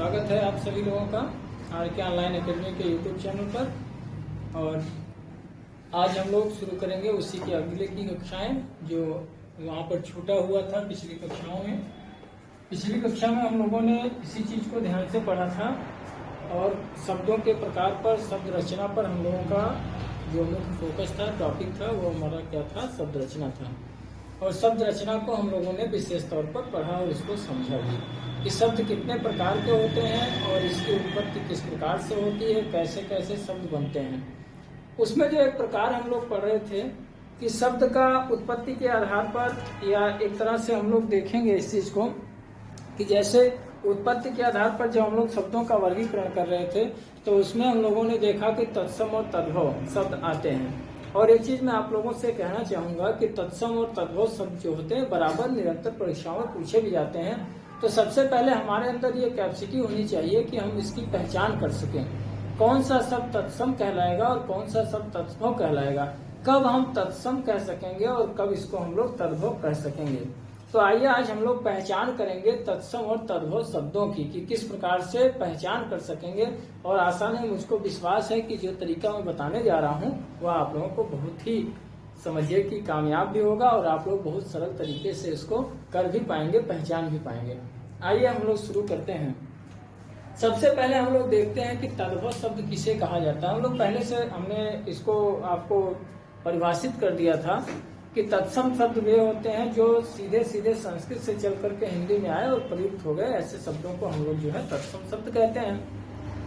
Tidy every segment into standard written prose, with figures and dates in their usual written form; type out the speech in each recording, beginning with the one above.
स्वागत है आप सभी लोगों का आर.के. ऑनलाइन एकेडमी के यूट्यूब चैनल पर। और आज हम लोग शुरू करेंगे उसी के अगले की कक्षाएं जो वहाँ पर छूटा हुआ था पिछली कक्षाओं में। पिछली कक्षा में हम लोगों ने इसी चीज़ को ध्यान से पढ़ा था और शब्दों के प्रकार पर, शब्द रचना पर हम लोगों का जो मुख्य फोकस था, टॉपिक था, वो हमारा क्या था, शब्द रचना था। और शब्द रचना को हम लोगों ने विशेष तौर पर पढ़ा और इसको समझा भी कि शब्द कितने प्रकार के होते हैं और इसकी उत्पत्ति किस प्रकार से होती है, कैसे कैसे शब्द बनते हैं। उसमें जो एक प्रकार हम लोग पढ़ रहे थे कि शब्द का उत्पत्ति के आधार पर, या एक तरह से हम लोग देखेंगे इस चीज को कि जैसे उत्पत्ति के आधार पर जब हम लोग शब्दों का वर्गीकरण कर रहे थे तो उसमें हम लोगों ने देखा कि तत्सम और तद्भव शब्द आते हैं। और एक चीज मैं आप लोगों से कहना चाहूंगा कि तत्सम और तद्भव शब्द जो होते हैं बराबर निरंतर परीक्षाओं में पूछे भी जाते हैं। तो सबसे पहले हमारे अंदर ये कैपेसिटी होनी चाहिए कि हम इसकी पहचान कर सकें, कौन सा शब्द तत्सम कहलाएगा और कौन सा शब्द तद्भव कहलाएगा, कब हम तत्सम कह सकेंगे और कब इसको हम लोग तद्भव कह सकेंगे। तो आइए आज हम लोग पहचान करेंगे तत्सम और तद्भव शब्दों की कि किस प्रकार से पहचान कर सकेंगे। और आसान है, मुझको विश्वास है कि जो तरीका मैं बताने जा रहा हूँ वह आप लोगों को बहुत ही समझिए कि कामयाब भी होगा और आप लोग बहुत सरल तरीके से इसको कर भी पाएंगे, पहचान भी पाएंगे। आइए हम लोग शुरू करते हैं। सबसे पहले हम लोग देखते हैं कि तद्भव शब्द किसे कहा जाता है। हम लोग पहले से हमने इसको आपको परिभाषित कर दिया था कि तत्सम शब्द वे होते हैं जो सीधे सीधे संस्कृत से चल करके हिंदी में आए और प्रयुक्त हो गए। ऐसे शब्दों को हम लोग जो है तत्सम शब्द कहते हैं।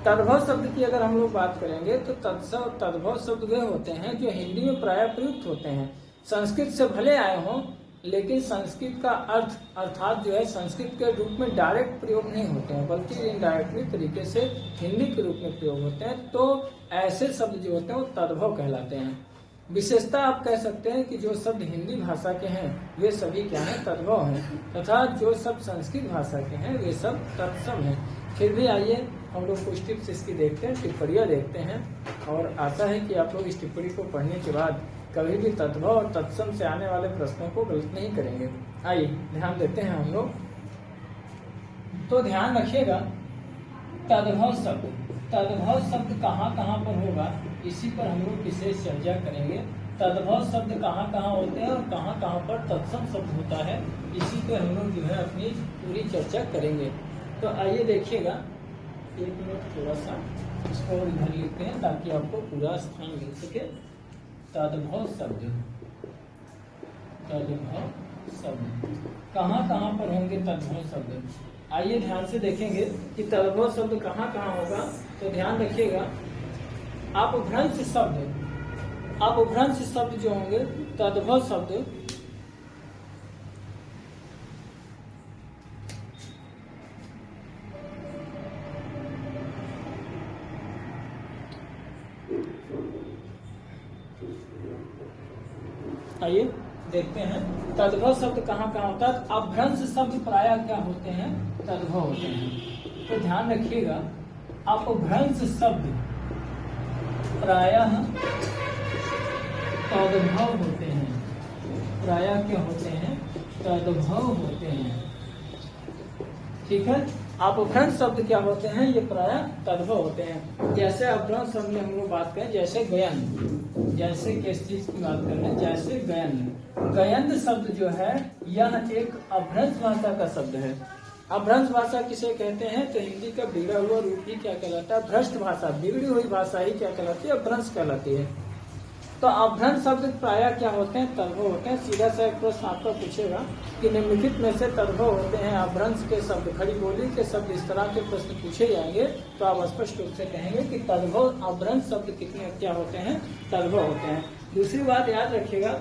तद्भव शब्द की अगर हम लोग बात करेंगे तो तद्भव शब्द वे होते हैं जो हिंदी में प्रायः प्रयुक्त होते हैं। संस्कृत से भले आए हों लेकिन संस्कृत का अर्थ अर्थात जो है संस्कृत के रूप में डायरेक्ट प्रयोग नहीं होते हैं बल्कि इनडायरेक्टली तरीके से हिंदी के रूप में प्रयोग होते हैं। तो ऐसे शब्द जो होते हैं वो तद्भव कहलाते हैं। विशेषता आप कह सकते हैं कि जो शब्द हिंदी भाषा के हैं वे सभी क्या हैं, तद्भव हैं, तथा जो शब्द संस्कृत भाषा के हैं वे सब तत्सम हैं। फिर भी आइए हम लोग कुछ टिप्स इसकी देखते हैं, टिप्पणियाँ देखते हैं और आशा है कि आप लोग इस टिप्पणी को पढ़ने के बाद कभी भी तद्भव और तत्सम से आने वाले प्रश्नों को गलत नहीं करेंगे। आइए ध्यान देते हैं हम लोग। तो ध्यान रखिएगा, तद्भव शब्द कहाँ कहाँ पर होगा इसी पर हम लोग विशेष चर्चा करेंगे। तद्भव शब्द कहाँ कहाँ होते हैं और कहाँ कहाँ पर तत्सम शब्द होता है, इसी पे हम लोग जो है अपनी पूरी चर्चा करेंगे। तो आइए देखिएगा, एक मिनट थोड़ा सा इसको इधर लिखते हैं ताकि आपको पूरा स्थान मिल सके। तद्भव शब्द कहाँ कहाँ पर होंगे तद्भव शब्द, आइए ध्यान से देखेंगे कि तद्भव शब्द कहाँ कहाँ होगा। तो ध्यान रखिएगा, अपभ्रंश शब्द जो होंगे तद्भव शब्द आइए देखते हैं तद्भव शब्द कहाँ कहाँ होता है। अपभ्रंश शब्द प्रायः क्या होते हैं, तद्भव होते हैं। तो ध्यान रखिएगा, अपभ्रंश शब्द प्रायः तद्भव होते हैं। प्रायः क्या होते हैं, तद्भव होते हैं। ठीक है, अपभ्रंश शब्द क्या होते हैं, ये प्रायः तद्भव होते हैं। जैसे अपभ्रंश शब्द में हम लोग बात करें, जैसे गयन, जैसे किस चीज की बात कर रहे हैं, जैसे गयन शब्द जो है यह एक अपभ्रंश भाषा का शब्द है। अपभ्रंश भाषा किसे कहते हैं, तो हिंदी का बिगड़ा हुआ रूप ही क्या कहलाता है, भ्रष्ट भाषा, बिगड़ी हुई भाषा ही क्या कहलाती है, अपभ्रंश कहलाती है। तो अपभ्रंश शब्द प्रायः क्या होते हैं, तद्भव होते हैं। सीधा सा एक प्रश्न आपका पूछेगा कि निम्नलिखित में से तद्भव होते हैं अपभ्रंश के शब्द, खड़ी बोली के शब्द, इस तरह के प्रश्न पूछे जाएंगे तो आप स्पष्ट रूप से कहेंगे कि तद्भव अपभ्रंश शब्द कितने क्या होते हैं, तद्भव होते हैं। दूसरी बात याद रखिएगा,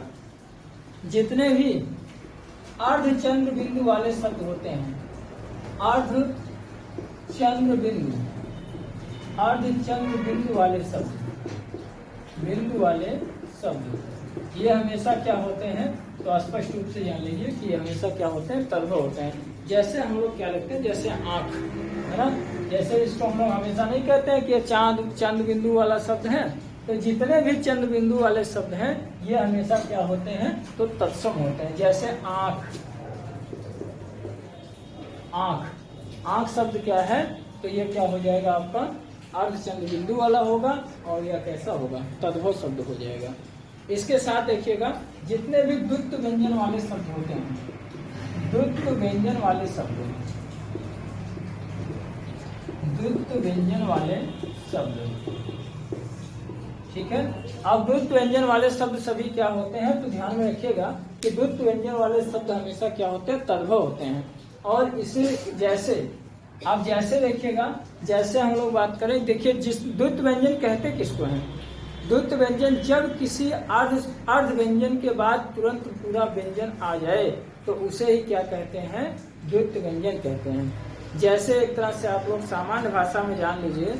जितने भी अर्धचंद्र बिंदु वाले शब्द होते हैं, अर्धचंद्र बिंदु वाले शब्द ये हमेशा क्या होते हैं, तो स्पष्ट रूप से जान लीजिए कि ये हमेशा क्या होते हैं, तद्भव होते हैं। जैसे हम लोग क्या लिखते हैं, जैसे आंख है ना, जैसे इसको हम लोग हमेशा नहीं कहते हैं कि ये चंद्र बिंदु वाला शब्द है। तो जितने भी चंद्र बिंदु वाले शब्द हैं ये हमेशा क्या होते हैं, तो तत्सम होते हैं। जैसे आंख, आंख शब्द क्या है, तो ये क्या हो जाएगा आपका अर्धचंद्र बिंदु वाला होगा और यह कैसा होगा तद्भव शब्द हो जाएगा। इसके साथ देखिएगा जितने भी द्वित्व व्यंजन वाले शब्द होते हैं, द्वित्व व्यंजन वाले शब्द, द्वित्व व्यंजन वाले शब्द, ठीक है। अब द्वित्व व्यंजन वाले शब्द सभी क्या होते हैं, तो ध्यान में रखिएगा कि द्वित्व व्यंजन वाले शब्द हमेशा क्या होते हैं, तद्भव होते हैं। और इसे जैसे आप जैसे देखिएगा, जैसे हम लोग बात करें, देखिए जिस द्वित्व व्यंजन कहते किसको हैं, द्वित्व व्यंजन जब किसी अर्ध व्यंजन के बाद तुरंत पूरा व्यंजन आ जाए तो उसे ही क्या कहते हैं, द्वित्व व्यंजन कहते हैं। जैसे एक तरह से आप लोग सामान्य भाषा में जान लीजिए,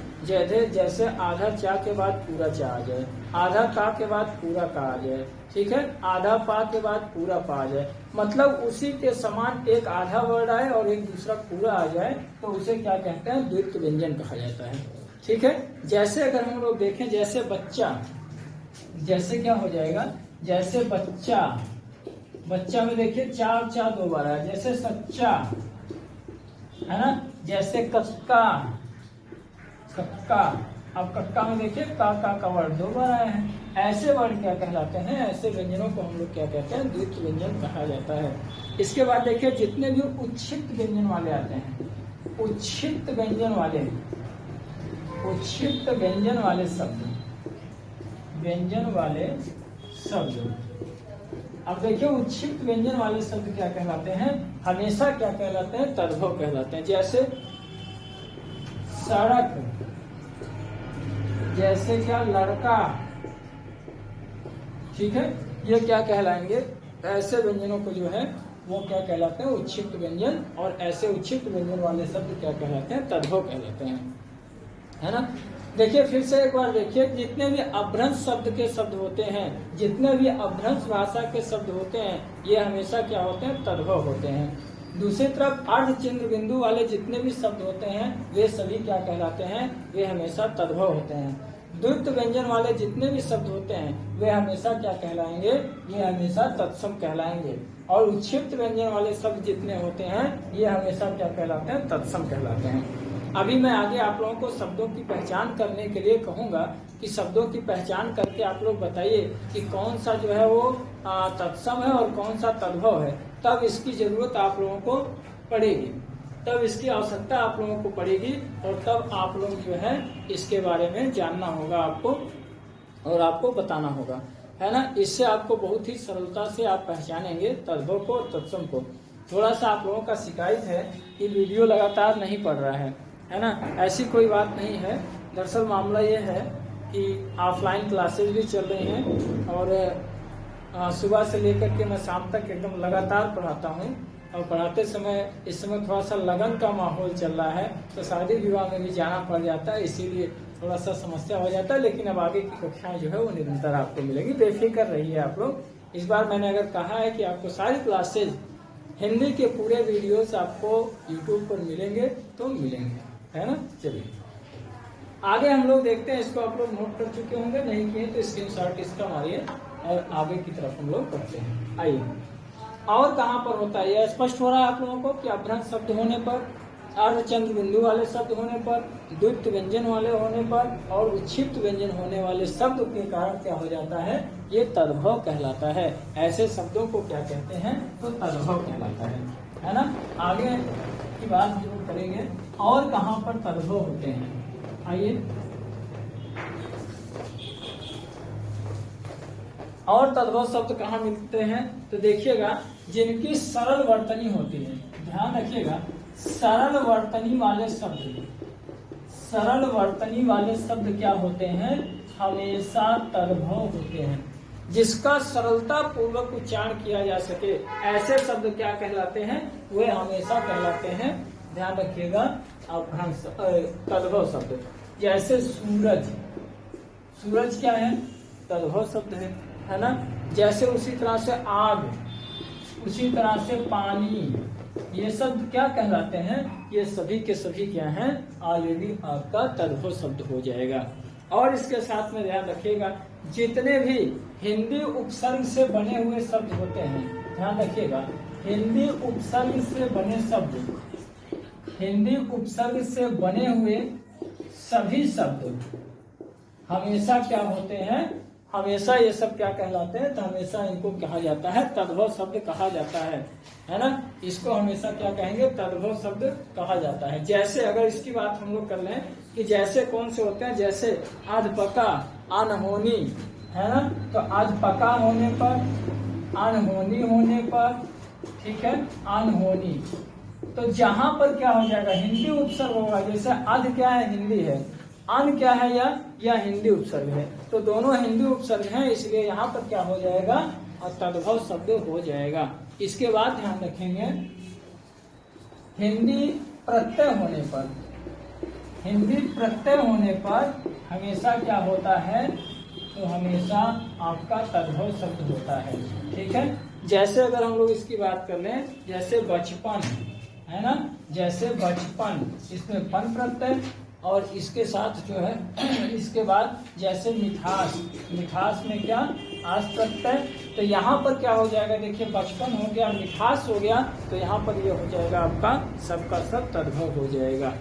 जैसे आधा चा के बाद पूरा चा आ जाए, आधा का के बाद पूरा का आ जाए, ठीक है, आधा पा के बाद पूरा पा आ जाए, मतलब उसी के समान एक आधा वर्ड आए और एक दूसरा पूरा आ जाए तो उसे क्या कहते हैं, द्वित्व व्यंजन कहा जाता है, ठीक है। जैसे अगर हम लोग देखें, जैसे बच्चा, जैसे क्या हो जाएगा, जैसे बच्चा, बच्चा में देखिए चा और चा दो बार है, जैसे सच्चा है ना, जैसे कक्का, कक्का, अब कक्का में देखिए का वर्ड दो बार आया है। ऐसे वर्ड क्या कहलाते हैं, ऐसे व्यंजनों को हम लोग क्या कहते हैं, द्वित्व व्यंजन कहा जाता है। इसके बाद देखिए जितने भी उच्छिष्ट व्यंजन वाले आते हैं, उच्छिष्ट व्यंजन वाले, उच्छिष्ट व्यंजन वाले शब्द, व्यंजन वाले शब्द, अब देखिए उच्छिष्ट व्यंजन वाले शब्द क्या कहलाते हैं, हमेशा क्या कहलाते हैं, तद्भव कहलाते हैं। जैसे सड़क, जैसे क्या लड़का, ठीक है, ये क्या कहलाएंगे, ऐसे व्यंजनों को जो है वो क्या कहलाते हैं, उच्छिष्ट व्यंजन। और ऐसे उच्छिष्ट व्यंजन वाले शब्द क्या कहलाते हैं, तद्भव कहलाते हैं, है ना। देखिए फिर से एक बार देखिए, जितने भी अभ्रंश शब्द के शब्द होते हैं, जितने भी अभ्रंश भाषा के शब्द होते हैं, ये हमेशा क्या होते हैं, तद्भव होते हैं। दूसरी तरफ अर्धचंद्र बिंदु वाले जितने भी शब्द होते हैं वे सभी क्या कहलाते हैं, वे हमेशा तद्भव होते हैं। द्वित्व व्यंजन वाले जितने भी शब्द होते हैं वे हमेशा क्या कहलाएंगे, ये हमेशा तत्सम कहलाएंगे। और उच्छिष्ट व्यंजन वाले शब्द जितने होते हैं ये हमेशा क्या कहलाते हैं, तत्सम कहलाते हैं। अभी मैं आगे आप लोगों को शब्दों की पहचान करने के लिए कहूंगा कि शब्दों की पहचान करके आप लोग बताइए कि कौन सा जो है वो तत्सम है और कौन सा तद्भव है। तब इसकी जरूरत आप लोगों को पड़ेगी, तब इसकी आवश्यकता आप लोगों को पड़ेगी और तब आप लोग जो है इसके बारे में जानना होगा आपको और आपको बताना होगा, है ना। इससे आपको बहुत ही सरलता से आप पहचानेंगे तद्भव को और तत्सम को। थोड़ा सा आप लोगों का शिकायत है कि वीडियो लगातार नहीं पड़ रहा है ना। ऐसी कोई बात नहीं है, दरअसल मामला ये है कि ऑफलाइन क्लासेस भी चल रही हैं और सुबह से लेकर के मैं शाम तक एकदम लगातार पढ़ाता हूँ और पढ़ाते समय इस समय थोड़ा सा लगन का माहौल चल रहा है तो शादी विवाह में भी जाना पड़ जाता है, इसीलिए थोड़ा सा समस्या हो जाता है। लेकिन अब आगे की कक्षाएं जो है वो निरंतर आपको मिलेगी, बेफिक्र रहिए आप लोग। इस बार मैंने अगर कहा है कि आपको सारी क्लासेज हिंदी के पूरे वीडियोस आपको यूट्यूब पर मिलेंगे तो मिलेंगे, है ना। चलिए आगे हम लोग देखते हैं, इसको आप लोग नोट कर चुके होंगे, नहीं किए तो स्क्रीनशॉट इसका मारिए और आगे की तरफ हम लोग करते हैं। आइए और कहाँ पर होता है, यह स्पष्ट हो रहा है आप लोगों को कि अभ्रंश शब्द होने पर, अर्धचंद्र बिंदु वाले शब्द होने पर, द्वित्व व्यंजन वाले होने पर और उच्छिष्ट व्यंजन होने वाले शब्द के कारण क्या हो जाता है, ये तद्भव कहलाता है। ऐसे शब्दों को क्या कहते हैं, तो तद्भव कहलाता है ना। आगे की बात जरूर करेंगे और कहाँ पर तद्भव होते हैं। आइए और तद्भव शब्द कहाँ मिलते हैं, तो देखिएगा जिनकी सरल वर्तनी होती है, ध्यान रखिएगा, सरल वर्तनी वाले शब्द, सरल वर्तनी वाले शब्द क्या होते हैं, हमेशा तद्भव होते हैं। जिसका सरलता पूर्वक उच्चारण किया जा सके ऐसे शब्द क्या कहलाते हैं, वे हमेशा कहलाते हैं, ध्यान रखिएगा, अभ्रंश तद्भव शब्द। जैसे सूरज, सूरज क्या है, तद्भव शब्द है ना। जैसे उसी तरह से आग, उसी तरह से पानी, ये शब्द क्या कहलाते हैं, ये सभी के सभी क्या हैं, ऑलरेडी आपका तद्भव शब्द हो जाएगा। और इसके साथ में ध्यान रखिएगा, जितने भी हिंदी उपसर्ग से बने हुए शब्द होते हैं, ध्यान रखिएगा, हिंदी उपसर्ग से बने शब्द, हिंदी उपसर्ग से बने हुए सभी शब्द हमेशा क्या होते हैं, हमेशा ये सब क्या कहलाते हैं, तो हमेशा इनको कहा जाता है तद्भव शब्द कहा जाता है ना। इसको हमेशा क्या कहेंगे, तद्भव शब्द कहा जाता है। जैसे अगर इसकी बात हम लोग कर लें कि जैसे कौन से होते हैं, जैसे अधपका, अनहोनी, है ना। तो अधपका होने पर, अनहोनी होने पर, ठीक है, अनहोनी, तो जहां पर क्या हो जाएगा, हिंदी उपसर्ग होगा। जैसे अध क्या है, हिंदी है, अन क्या है, या हिंदी उपसर्ग है, तो दोनों हिंदी उपसर्ग हैं, इसलिए यहाँ पर क्या हो जाएगा, और तद्भव शब्द हो जाएगा। इसके बाद ध्यान रखेंगे, हिंदी प्रत्यय होने पर, हिंदी प्रत्यय होने पर हमेशा क्या होता है, तो हमेशा आपका तद्भव शब्द होता है, ठीक है। जैसे अगर हम लोग इसकी बात कर लें, जैसे बचपन, है ना, जैसे बचपन, इसमें पन प्रत्यय, और इसके साथ जो है इसके बाद जैसे मिठास, मिठास में क्या, आस प्रत्यय, तो यहाँ पर क्या हो जाएगा, देखिए बचपन हो गया, मिठास हो गया, तो यहाँ पर ये हो जाएगा आपका सबका सब तद्भव हो जाएगा,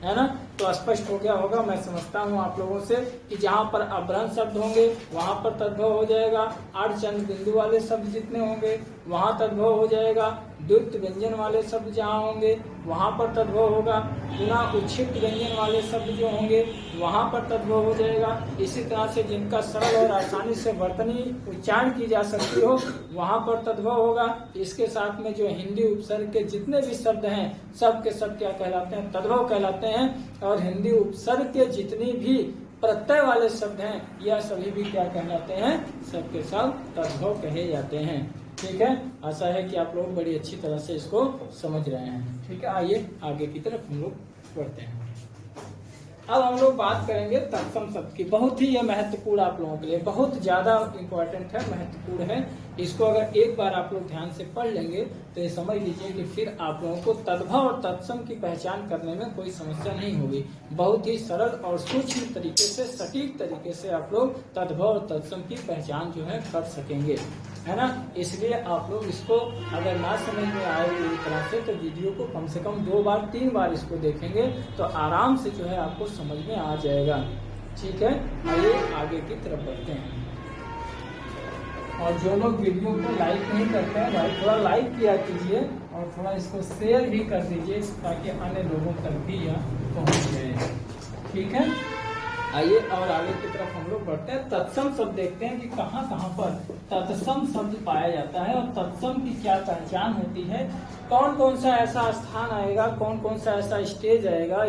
है ना। तो स्पष्ट हो गया होगा, मैं समझता हूँ आप लोगों से कि जहाँ पर अभ्रंश शब्द होंगे वहाँ पर तद्भव हो जाएगा, अर्धचंद्र बिंदु वाले शब्द जितने होंगे वहाँ तद्भव हो जाएगा, द्वित्व व्यंजन वाले शब्द जहाँ होंगे वहाँ पर तद्भव होगा, बिना उच्छिष्ट व्यंजन वाले शब्द जो होंगे वहाँ पर तद्भव हो जाएगा। इसी तरह से जिनका सरल और आसानी से वर्तनी उच्चारण की जा सकती हो वहाँ पर तद्भव होगा। इसके साथ में जो हिंदी उपसर्ग के जितने भी शब्द हैं सब के सब क्या कहलाते हैं, तद्भव कहलाते हैं। और हिंदी उपसर्ग के जितनी भी प्रत्यय वाले शब्द हैं यह सभी भी क्या कहलाते हैं, सबके सब तद्भव कहे जाते हैं, ठीक है। आशा है कि आप लोग बड़ी अच्छी तरह से इसको समझ रहे हैं, ठीक है। आइए आगे की तरफ हम लोग बढ़ते हैं। अब हम लोग बात करेंगे तत्सम शब्द की। बहुत ही यह महत्वपूर्ण आप लोगों के लिए, बहुत ज्यादा इम्पोर्टेंट है, महत्वपूर्ण है। इसको अगर एक बार आप लोग ध्यान से पढ़ लेंगे तो ये समझ लीजिए कि फिर आप लोगों को तद्भव और तत्सम की पहचान करने में कोई समस्या नहीं होगी। बहुत ही सरल और सूक्ष्म तरीके से, सटीक तरीके से आप लोग तद्भव और तत्सम की पहचान जो है कर सकेंगे, है ना। इसलिए आप लोग इसको अगर ना समझ में आए पूरी तरह से तो वीडियो को कम से कम 2 बार 3 बार इसको देखेंगे तो आराम से जो है आपको समझ में आ जाएगा, ठीक है। आइए आगे की तरफ बढ़ते हैं। और जो लोग वीडियो को लाइक नहीं करते हैं भाई थोड़ा लाइक किया कीजिए और थोड़ा इसको शेयर भी कर दीजिए ताकि अन्य लोगों तक भी यह पहुंच जाए, ठीक है। आइए और आगे की तरफ हम लोग बढ़ते हैं। तत्सम शब्द देखते हैं कि कहाँ कहाँ पर तत्सम शब्द पाया जाता है और तत्सम की क्या पहचान होती है, कौन कौन सा ऐसा स्थान आएगा, कौन कौन सा ऐसा स्टेज आएगा,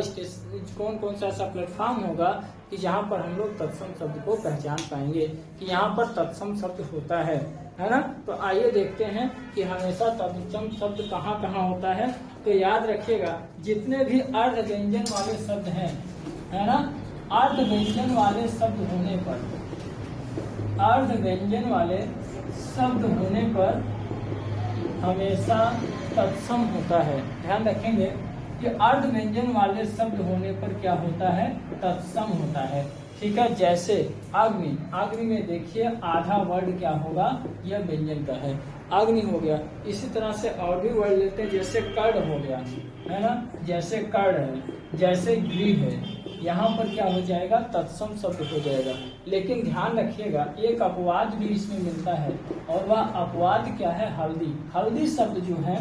कौन कौन सा ऐसा प्लेटफॉर्म होगा कि जहाँ पर हम लोग तत्सम शब्द को पहचान पाएंगे कि यहाँ पर तत्सम शब्द होता है ना। तो आइए देखते हैं कि हमेशा तत्सम शब्द कहाँ कहाँ होता है। तो याद रखिएगा जितने भी अर्ध व्यंजन वाले शब्द हैं, है ना, अर्ध व्यंजन वाले शब्द होने पर, अर्ध व्यंजन वाले शब्द होने पर हमेशा तत्सम होता है। ध्यान रखेंगे कि अर्ध व्यंजन वाले शब्द होने पर क्या होता है, तत्सम होता है, ठीक है। जैसे अग्नि, अग्नि में देखिए आधा वर्ड क्या होगा, यह व्यंजन का है, अग्नि हो गया। इसी तरह से और भी वर्ड लेते हैं, जैसे कर्ण हो गया, है ना, जैसे कर्ण है, जैसे गृह है, यहाँ पर क्या हो जाएगा, तत्सम शब्द हो जाएगा। लेकिन ध्यान रखिएगा एक अपवाद भी इसमें मिलता है और वह अपवाद क्या है, हल्दी। हल्दी शब्द जो है,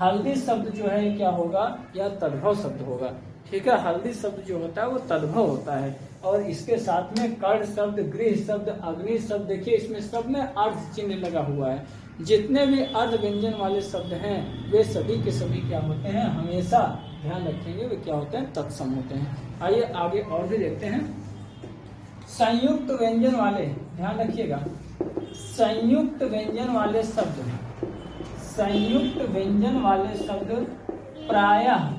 हल्दी शब्द जो है क्या होगा, यह तद्भव शब्द होगा, ठीक है। हल्दी शब्द जो होता है वो तद्भव होता है। और इसके साथ में कर्ण शब्द, गृह शब्द, अग्नि शब्द, देखिए इसमें सब में अर्ध चिन्ह लगा हुआ है। जितने भी अर्ध व्यंजन वाले शब्द हैं वे सभी के सभी क्या होते हैं, हमेशा ध्यान रखेंगे वे क्या होते हैं, तत्सम होते हैं। आइए आगे और भी देखते हैं। संयुक्त व्यंजन वाले, ध्यान रखिएगा, संयुक्त व्यंजन वाले शब्द, संयुक्त व्यंजन वाले शब्द प्रायः,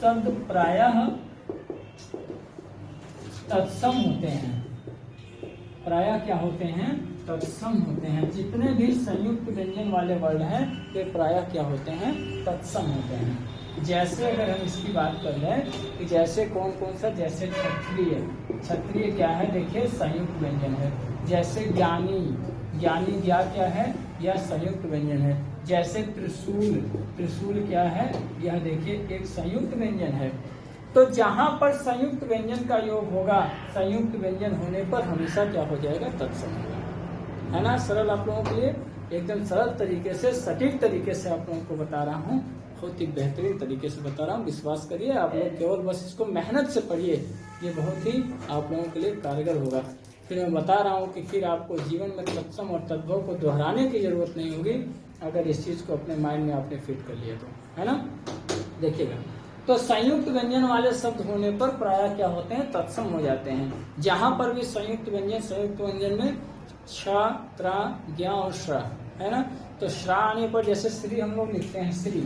शब्द प्रायः तत्सम होते हैं। प्रायः क्या होते हैं, तत्सम होते हैं। जितने भी संयुक्त व्यंजन वाले वर्ड हैं वे प्रायः क्या होते हैं, तत्सम होते हैं। जैसे अगर हम इसकी बात कर लें कि जैसे कौन कौन सा, जैसे क्षत्रिय, क्षत्रिय क्या है, देखिए संयुक्त व्यंजन है। जैसे ज्ञानी, ज्ञानी ज्ञा क्या है, यह संयुक्त व्यंजन है। जैसे त्रिशूल, त्रिशूल क्या है, यह देखिए एक संयुक्त व्यंजन है। तो जहां पर संयुक्त व्यंजन का योग होगा, संयुक्त व्यंजन होने पर हमेशा क्या हो जाएगा, तत्सम होगा। है ना, सरल आप लोगों के लिए, एकदम सरल तरीके से, सटीक तरीके से आप लोगों को बता रहा हूँ, बहुत ही बेहतरीन तरीके से बता रहा हूँ। विश्वास करिए, आप लोग केवल बस इसको मेहनत से पढ़िए, ये बहुत ही आप लोगों के लिए कारगर होगा। फिर मैं बता रहा हूँ कि फिर आपको जीवन में तत्सम और तद्भव को दोहराने की जरूरत नहीं होगी, अगर इस चीज को अपने माइंड में आपने फिट कर लिया तो, है ना। देखिएगा, तो संयुक्त व्यंजन वाले शब्द होने पर प्रायः क्या होते हैं, तत्सम हो जाते हैं। जहां पर भी संयुक्त व्यंजन में छ, त्र, ज्ञ और श्र, है ना। तो श्रा आने पर जैसे श्री हम लोग लिखते हैं, श्री,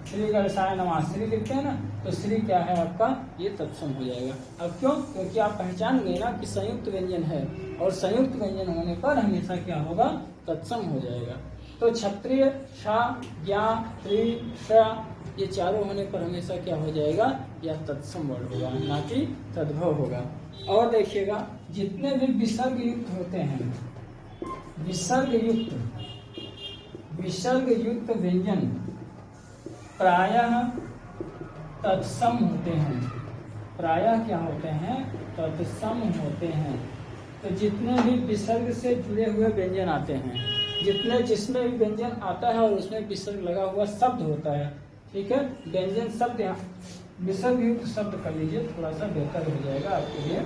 श्री गणेशाय नमः, श्री लिखते हैं ना, तो श्री क्या है आपका, ये तत्सम हो जाएगा। अब क्यों, क्योंकि आप पहचान गए ना कि संयुक्त व्यंजन है, और संयुक्त व्यंजन होने पर हमेशा क्या होगा, तत्सम हो जाएगा। तो क्षत्रिय, शा, ज्ञा, त्रि, श, ये चारों होने पर हमेशा क्या हो जाएगा, यह तत्सम वर्ड होगा, ना कि तद्भव होगा। और देखिएगा, जितने भी विसर्ग युक्त होते हैं, विसर्ग युक्त व्यंजन प्रायः तत्सम होते हैं, प्रायः क्या होते हैं, तत्सम होते हैं। तो जितने भी विसर्ग से जुड़े हुए व्यंजन आते हैं, जिसमें भी व्यंजन आता है और उसमें विसर्ग लगा हुआ शब्द होता है, ठीक है, व्यंजन शब्द, विसर्ग युक्त शब्द कर लीजिए, थोड़ा सा बेहतर हो जाएगा आपके लिए।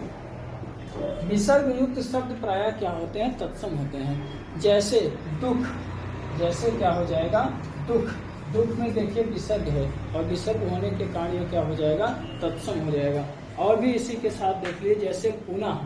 विसर्ग युक्त शब्द प्रायः क्या होते हैं, तत्सम होते हैं। जैसे दुख, जैसे क्या हो जाएगा, दुख, दुख में देखिए विसर्ग है, और विसर्ग होने के कारण ये क्या हो जाएगा, तत्सम हो जाएगा। और भी इसी के साथ देख लीजिए, जैसे पुनः,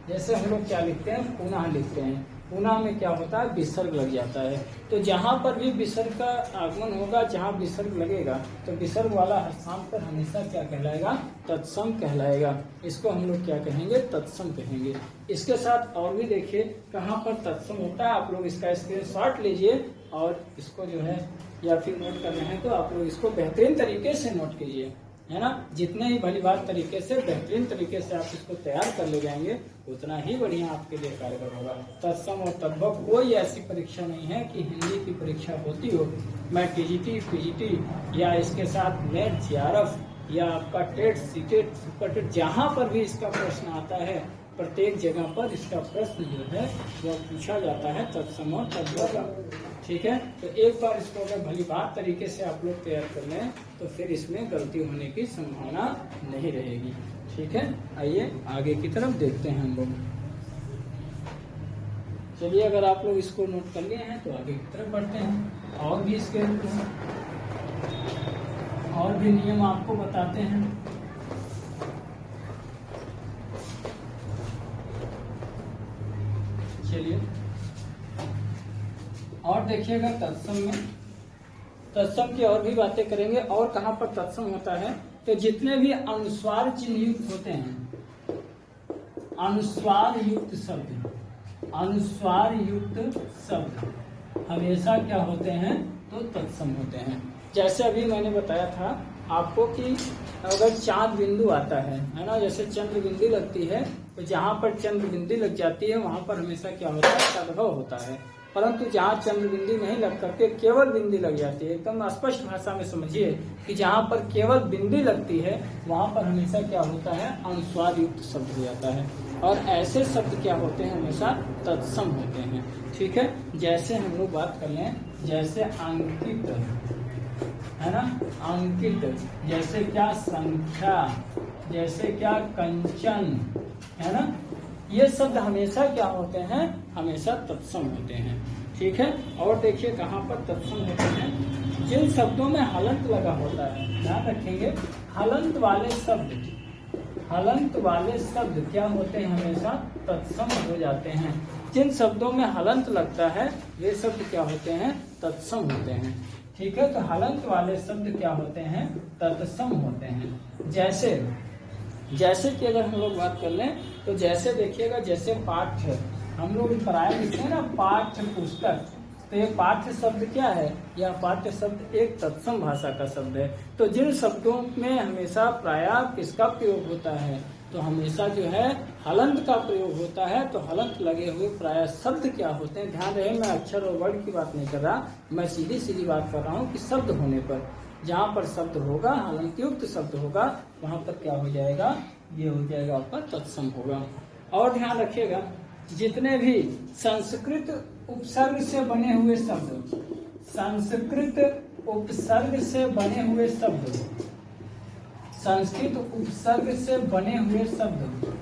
जैसे हम लोग क्या लिखते हैं, पुनः लिखते हैं, पुनः में क्या होता है, विसर्ग लग जाता है। तो जहां पर भी विसर्ग का आगमन होगा, जहां विसर्ग लगेगा, तो विसर्ग वाला स्थान पर हमेशा क्या कहलाएगा, तत्सम कहलाएगा। इसको हम लोग क्या कहेंगे, तत्सम कहेंगे। इसके साथ और भी देखिए कहां पर तत्सम होता है, आप लोग इसका स्क्रीनशॉट लीजिए, और इसको जो है, या फिर नोट कर रहे हैं तो आप लोग इसको बेहतरीन तरीके से नोट कीजिए, है ना। जितने ही भली बात तरीके से, बेहतरीन तरीके से आप इसको तैयार कर ले जाएंगे, उतना ही बढ़िया आपके लिए कारगर होगा। तत्सम और तद्भव कोई ऐसी परीक्षा नहीं है कि हिंदी की परीक्षा होती हो, मैं टीजीटी, पीजीटी, या इसके साथ नेट, जीआरएफ, या आपका टेट, सीटेट, सुपरटेट, जहाँ पर भी इसका प्रश्न आता है, प्रत्येक जगह पर इसका प्रश्न जो है वह पूछा जाता है तत्सम और तद्भव का, ठीक है। तो एक बार इसको अगर भली बात तरीके से आप लोग तैयार कर लें, तो फिर इसमें गलती होने की संभावना नहीं रहेगी, ठीक है। आइए आगे की तरफ देखते हैं हम लोग। चलिए, अगर आप लोग इसको नोट कर लिए हैं तो आगे की तरफ बढ़ते हैं। और भी इसके और भी नियम आपको बताते हैं। चलिए, और देखिएगा तत्सम में, तत्सम की और भी बातें करेंगे। और कहाँ पर तत्सम होता है, तो जितने भी अनुस्वार चिन्ह युक्त होते हैं, अनुस्वार युक्त शब्द, अनुस्वार युक्त शब्द हमेशा क्या होते हैं, तो तत्सम होते हैं। जैसे अभी मैंने बताया था आपको कि अगर चांद बिंदु आता है ना, जैसे चंद्र बिंदु लगती है, तो जहाँ पर चंद्र बिंदु लग जाती है वहाँ पर हमेशा क्या होता है, तद्भव होता है। परंतु जहाँ चंद्र बिंदु नहीं लग करके केवल बिंदु लग जाती है, एकदम स्पष्ट भाषा में समझिए कि जहाँ पर केवल बिंदु लगती है वहाँ पर हमेशा क्या होता है, अनुस्वार युक्त शब्द हो जाता है। और ऐसे शब्द क्या होते हैं, हमेशा तत्सम होते हैं, ठीक है। जैसे हम लोग बात कर लें, जैसे अंकित, है ना, अंकित, जैसे क्या संख्या, जैसे क्या कंचन, है ना, ये शब्द हमेशा क्या होते हैं, हमेशा तत्सम होते हैं, ठीक है। और देखिए कहाँ पर तत्सम होते हैं, जिन शब्दों में हलंत लगा होता है, ध्यान रखेंगे, हलंत वाले शब्द, हलंत वाले शब्द क्या होते हैं, हमेशा तत्सम हो जाते हैं। जिन शब्दों में हलंत लगता है वे शब्द क्या होते हैं, तत्सम होते हैं, ठीक है। तो हलंत वाले शब्द क्या होते हैं, तत्सम होते हैं। जैसे कि अगर हम लोग बात कर लें, तो जैसे देखिएगा, जैसे पाठ्य, हम लोग पढ़ाए लिखते हैं ना, पाठ्य पुस्तक, तो ये पाठ्य शब्द क्या है? यह पाठ्य शब्द एक तत्सम भाषा का शब्द है। तो जिन शब्दों में हमेशा प्रायः किसका प्रयोग होता है? तो हमेशा जो है हलंत का प्रयोग होता है। तो हलंत लगे हुए प्रायः शब्द क्या होते हैं? ध्यान रहे, मैं अक्षर और वर्ड की बात नहीं कर रहा, मैं सीधी सीधी बात कर रहा हूँ कि शब्द होने पर, जहाँ पर शब्द होगा, हलंत युक्त शब्द होगा, वहाँ पर क्या हो जाएगा? ये हो जाएगा आपका तत्सम होगा। और ध्यान रखिएगा, जितने भी संस्कृत उपसर्ग से बने हुए शब्द, संस्कृत उपसर्ग से बने हुए शब्द, संस्कृत उपसर्ग से बने हुए शब्द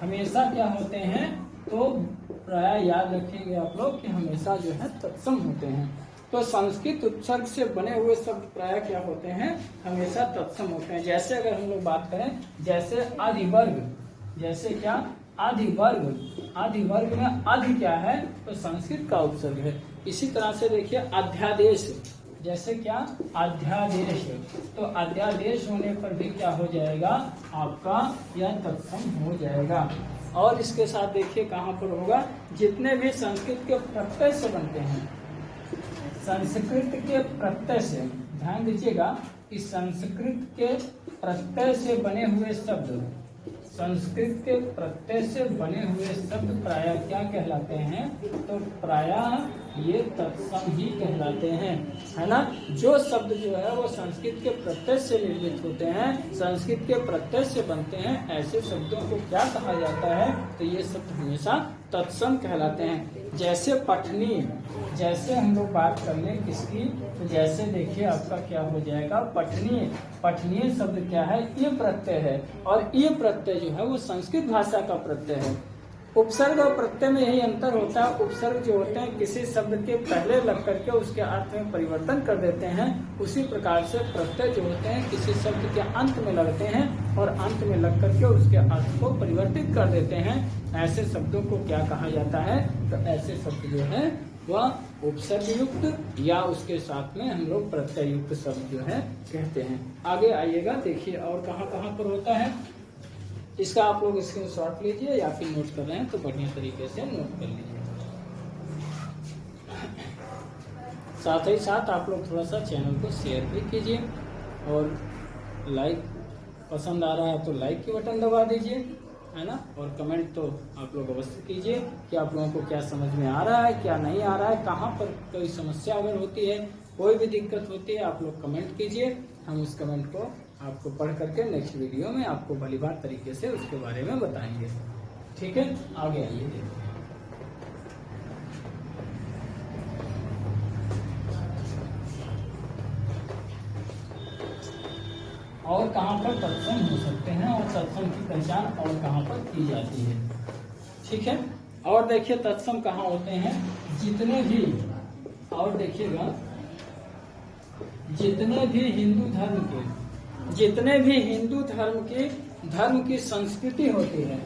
हमेशा क्या होते हैं? तो प्राय याद रखेंगे आप लोग कि हमेशा जो है तत्सम होते हैं। तो संस्कृत उपसर्ग से बने हुए शब्द प्राय क्या होते हैं? हमेशा तत्सम होते हैं। जैसे अगर हम लोग बात करें, जैसे अधिवर्ग, जैसे क्या? अधिवर्ग। अधिवर्ग में अधि क्या है? तो संस्कृत का उपसर्ग है। इसी तरह से देखिए अध्यादेश, जैसे क्या? अध्यादेश। तो अध्यादेश होने पर भी क्या हो जाएगा? आपका यह तत्सम हो जाएगा। और इसके साथ देखिए कहाँ पर होगा? जितने भी संस्कृत के प्रत्यय से बनते हैं, संस्कृत के प्रत्यय से, ध्यान दीजिएगा कि संस्कृत के प्रत्यय से बने हुए शब्द, संस्कृत के प्रत्यय से बने हुए शब्द प्रायः क्या कहलाते हैं? तो प्रायः ये तत्सम ही कहलाते हैं, है ना। जो शब्द जो है वो संस्कृत के प्रत्यय से निर्मित होते हैं, संस्कृत के प्रत्यय से बनते हैं, ऐसे शब्दों को क्या कहा जाता है? तो ये शब्द हमेशा तत्सम कहलाते हैं। जैसे पठनीय, जैसे हम लोग बात कर लें किसकी, तो जैसे देखिए आपका क्या हो जाएगा? पठनीय। पठनीय शब्द क्या है? ये प्रत्यय है, और ये प्रत्यय जो है वो संस्कृत भाषा का प्रत्यय है। उपसर्ग और प्रत्यय में यही अंतर होता है। उपसर्ग जो होते हैं किसी शब्द के पहले लग करके उसके अर्थ में परिवर्तन कर देते हैं, उसी प्रकार से प्रत्यय जो होते हैं किसी शब्द के अंत में लगते हैं और अंत में लग करके उसके अर्थ को परिवर्तित कर देते हैं। ऐसे शब्दों को क्या कहा जाता है? तो ऐसे शब्द जो है वह उपसर्ग युक्त या उसके साथ में हम लोग प्रत्यय युक्त शब्द जो है कहते हैं। आगे आइएगा, देखिए और कहाँ कहाँ पर होता है। इसका आप लोग स्क्रीनशॉट लीजिए या फिर नोट कर रहे हैं तो बढ़िया तरीके से नोट कर लीजिए। साथ ही साथ आप लोग थोड़ा सा चैनल को शेयर भी कीजिए, और लाइक पसंद आ रहा है तो लाइक की बटन दबा दीजिए, है ना। और कमेंट तो आप लोग अवश्य कीजिए कि आप लोगों को क्या समझ में आ रहा है, क्या नहीं आ रहा है, कहाँ पर कोई समस्या अगर होती है, कोई भी दिक्कत होती है, आप लोग कमेंट कीजिए। हम उस कमेंट को आपको पढ़ करके नेक्स्ट वीडियो में आपको भलीभांति तरीके से उसके बारे में बताएंगे। ठीक है, आगे आइए। और कहाँ पर तत्सम हो सकते हैं और तत्सम की पहचान और कहाँ पर की जाती है। ठीक है, और देखिए तत्सम कहाँ होते हैं? जितने भी, और देखिएगा, जितने भी हिंदू धर्म के, जितने भी हिंदू धर्म की संस्कृति होती है,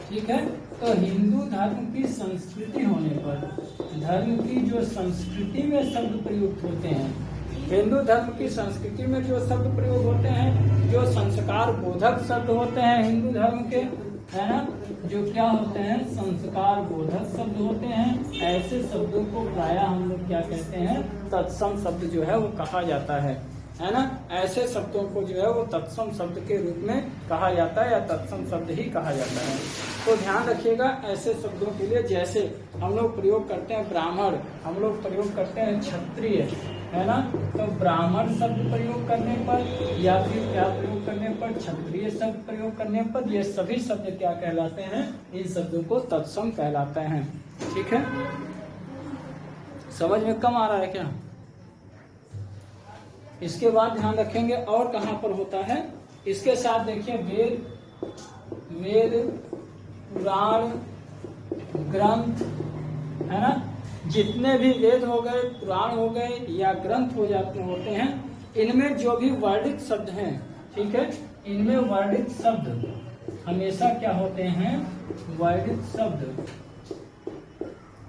ठीक है, तो हिंदू धर्म की संस्कृति होने पर, धर्म की जो संस्कृति में शब्द प्रयुक्त होते हैं, हिंदू धर्म की संस्कृति में जो शब्द प्रयोग होते हैं, जो संस्कार बोधक शब्द होते हैं हिंदू धर्म के, है ना, जो क्या होते हैं? संस्कार बोधक शब्द होते हैं। ऐसे शब्दों को प्रायः हम लोग क्या कहते हैं? तत्सम शब्द जो है वो कहा जाता है ना। ऐसे शब्दों को जो है वो तत्सम शब्द के रूप में कहा जाता है या तत्सम शब्द ही कहा जाता है। तो ध्यान रखिएगा ऐसे शब्दों के लिए, जैसे हम लोग प्रयोग करते हैं ब्राह्मण, हम लोग प्रयोग करते हैं क्षत्रिय, है ना। तो ब्राह्मण शब्द प्रयोग करने पर या फिर क्या प्रयोग करने पर? क्षत्रिय शब्द प्रयोग करने पर, ये सभी शब्द क्या कहलाते हैं? इन शब्दों को तत्सम कहलाते हैं। ठीक है, समझ में कम आ रहा है क्या? इसके बाद ध्यान रखेंगे और कहाँ पर होता है। इसके साथ देखिए वेद पुराण ग्रंथ, है ना, जितने भी वेद हो गए, पुराण हो गए या ग्रंथ होते हैं, इनमें जो भी वर्णित शब्द हैं, ठीक है, इनमें वर्णित शब्द हमेशा क्या होते हैं? वर्णित शब्द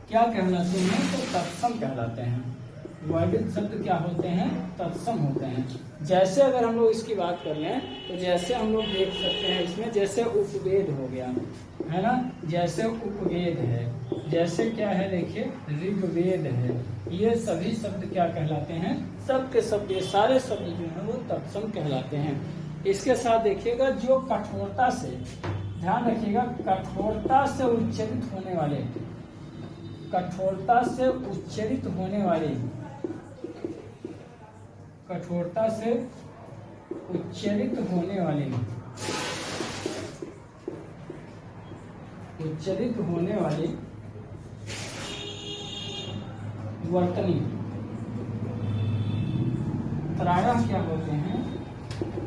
क्या कहलाते हैं? तो तत्सम कहलाते हैं। वर्णित शब्द क्या होते हैं, तत्सम होते हैं। जैसे अगर हम लोग इसकी बात कर लें तो जैसे हम लोग देख सकते हैं इसमें, जैसे उपवेद हो गया है ना, जैसे उपवेद है, जैसे क्या है देखिए ऋग्वेद है, ये सभी शब्द क्या कहलाते हैं, सब के सब ये सारे शब्द जो है वो तत्सम कहलाते हैं। इसके साथ देखिएगा जो कठोरता से, ध्यान रखिएगा, कठोरता से उच्चरित होने वाले, कठोरता से उच्चरित होने वाले, कठोरता से उच्चरित होने वाले, उच्चरित होने वाले वर्तनी प्रायः क्या होते हैं,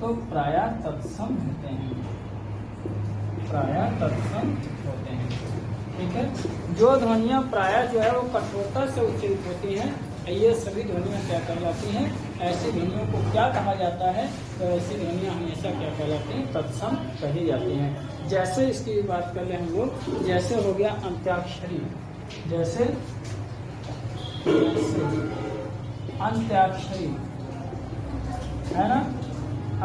तो प्रायः तत्सम होते हैं, प्रायः तत्सम होते हैं। ठीक है, जो ध्वनियां प्रायः जो है वो कठोरता से उच्चरित होती हैं, ये सभी ध्वनियां क्या कहलाती हैं, ऐसी ध्वनियों को क्या कहा जाता है, तो ऐसी ध्वनियां हमेशा क्या कहलाती हैं, तत्सम कही जाती हैं। जैसे इसकी बात कर ले हम लोग, जैसे हो गया अंत्याक्षरी, जैसे अंत्याक्षरी है ना।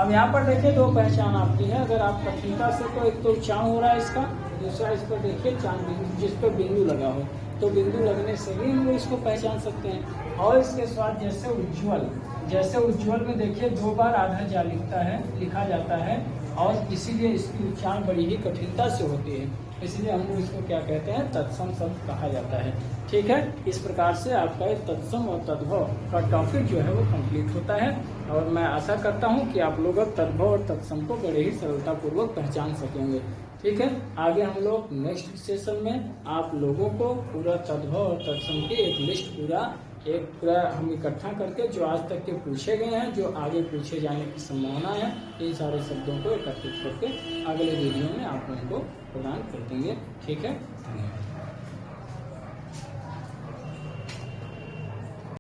अब यहाँ पर देखिए दो पहचान आपकी है, अगर आप कठिनता से, तो एक तो उच्चारण हो रहा है इसका, दूसरा इस पर देखिए चांद बिंदु, जिस पर बिंदु लगा हो, तो बिंदु लगने से भी हम लोग इसको पहचान सकते हैं। और इसके साथ जैसे उज्ज्वल, जैसे उज्ज्वल में देखिए 2 बार आधा जा लिखा जाता है, और इसीलिए इसकी उच्चारण बड़ी ही कठिनता से होती है, इसलिए हम लोग इसको क्या कहते हैं, तत्सम शब्द कहा जाता है। ठीक है, इस प्रकार से आपका एक तत्सम और तद्भव का टॉपिक जो है वो कंप्लीट होता है, और मैं आशा करता हूँ कि आप लोग अब तद्भव और तत्सम को बड़े ही सरलतापूर्वक पहचान सकेंगे। ठीक है, आगे हम लोग नेक्स्ट सेशन में आप लोगों को पूरा तद्भव और तत्सम की एक लिस्ट पूरा हम इकट्ठा करके, जो आज तक के पूछे गए हैं, जो आगे पूछे जाने की संभावना है, इन सारे शब्दों को एकत्रित करके अगले वीडियो में आप लोगों को प्रदान कर देंगे। ठीक है, धन्यवाद।